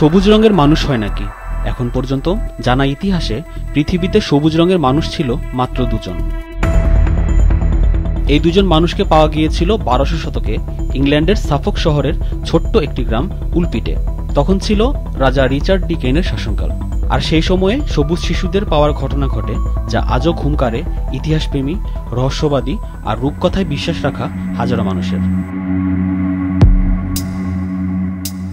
সবুজ রঙের মানুষ হয় নাকি? এখন পর্যন্ত জানা ইতিহাসে পৃথিবীতে সবুজ রঙের মানুষ ছিল মাত্র দুজন। এই দুজন মানুষকে পাওয়া গিয়েছিল 1200 শতকে ইংল্যান্ডের সাফক শহরের ছোট্ট একটি গ্রাম উলপিটে। তখন ছিল রাজা রিচার্ড ডিকেনের শাসনকাল। আর সেই সময়ে সবুজ শিশুদের পাওয়ার ঘটনা ঘটে, যা আজও ঘুম কাড়ে ইতিহাসপ্রেমী, রহস্যবাদী আর রূপকথায় বিশ্বাস রাখা হাজারো মানুষের।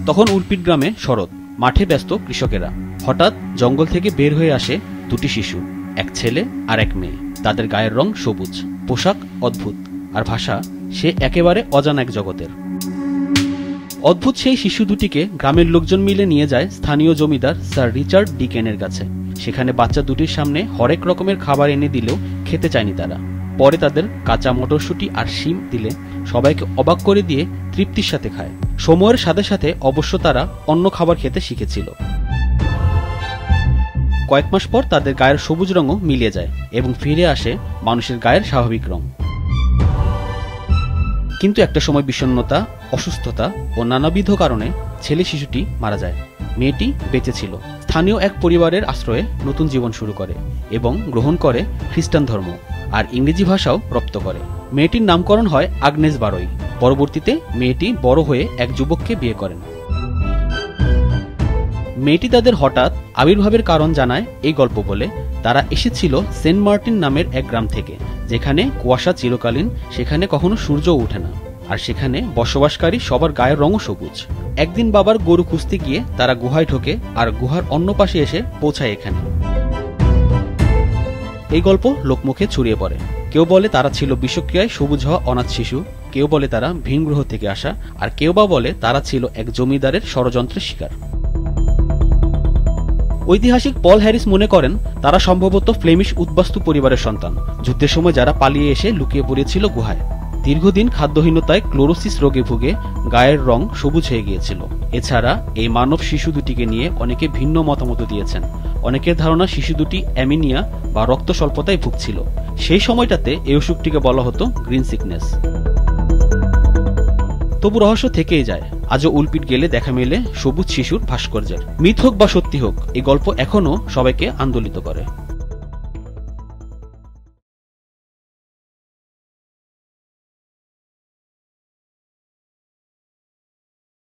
তখন উলপিট গ্রামে শরৎ, মাঠে ব্যস্ত কৃষকেরা। হঠাৎ জঙ্গল থেকে বের হয়ে আসে দুটি শিশু, এক ছেলে আর এক মেয়ে। তাদের গায়ের রং সবুজ, পোশাক অদ্ভুত, আর ভাষা সে একেবারে অজানা এক জগতের। অদ্ভুত সেই শিশু দুটিকে গ্রামের লোকজন মিলে নিয়ে যায় স্থানীয় জমিদার স্যার রিচার্ড ডিকেনের কাছে। সেখানে বাচ্চা দুটির সামনে হরেক রকমের খাবার এনে দিলেও খেতে চায়নি তারা। পরে তাদের কাঁচা মটরশুঁটি আর শিম দিলে সবাইকে অবাক করে দিয়ে তৃপ্তির সাথে খায়। সময়ের সাথে সাথে অবশ্য তারা অন্য খাবার খেতে শিখেছিল। কয়েক মাস পর তাদের গায়ের সবুজ রঙও মিলিয়ে যায় এবং ফিরে আসে মানুষের গায়ের স্বাভাবিক রং। কিন্তু একটা সময় বিষণ্ণতা, অসুস্থতা ও নানাবিধ কারণে ছেলে শিশুটি মারা যায়। মেয়েটি বেঁচে ছিল। স্থানীয় এক পরিবারের আশ্রয়ে নতুন জীবন শুরু করে এবং গ্রহণ করে খ্রিস্টান ধর্ম আর ইংরেজি ভাষাও রপ্ত করে। মেয়েটির নামকরণ হয় আগনেস বারোই। পরবর্তীতে মেয়েটি বড় হয়ে এক যুবককে বিয়ে করেন। মেয়েটি তাদের হঠাৎ আবির্ভাবের কারণ জানায় এই গল্প বলে। তারা এসেছিল সেন্ট মার্টিন নামের এক গ্রাম থেকে, যেখানে কুয়াশা চিরকালীন, সেখানে কখনো সূর্য ওঠে না, আর সেখানে বসবাসকারী সবার গায়ের রঙও সবুজ। একদিন বাবার গরু খুঁজতে গিয়ে তারা গুহায় ঢোকে আর গুহার অন্য পাশে এসে পৌঁছায় এখানে। এই গল্প লোকমুখে ছড়িয়ে পড়ে। কেউ বলে তারা ছিল বিষক্রিয়ায় সবুজ হওয়া অনাথ শিশু, কেউ বলে তারা ভিন গ্রহ থেকে আসা, আর কেউ বা বলে তারা ছিল এক জমিদারের ষড়যন্ত্রের শিকার। ঐতিহাসিক পল হ্যারিস মনে করেন তারা সম্ভবত ফ্লেমিশ উদ্বাস্তু পরিবারের সন্তান, যুদ্ধের সময় যারা পালিয়ে এসে লুকিয়ে পড়েছিল গুহায়। দীর্ঘদিন খাদ্যহীনতায় ক্লোরোসিস রোগে ভুগে গায়ের রং সবুজ হয়ে গিয়েছিল। এছাড়া এই মানব শিশু দুটিকে নিয়ে অনেকে ভিন্ন মতামত দিয়েছেন। অনেকের ধারণা শিশু দুটি অ্যামিনিয়া বা রক্ত স্বল্পতায় ভুগছিল। সেই সময়টাতে এই অসুখটিকে বলা হতো গ্রিন সিকনেস। তবু রহস্য থেকেই যায়। আজও উলপিট গেলে দেখা মেলে সবুজ শিশুর ভাস্কর্যের। মিথ হোক বা সত্যি হোক, এই গল্প এখনো সবাইকে আন্দোলিত করে।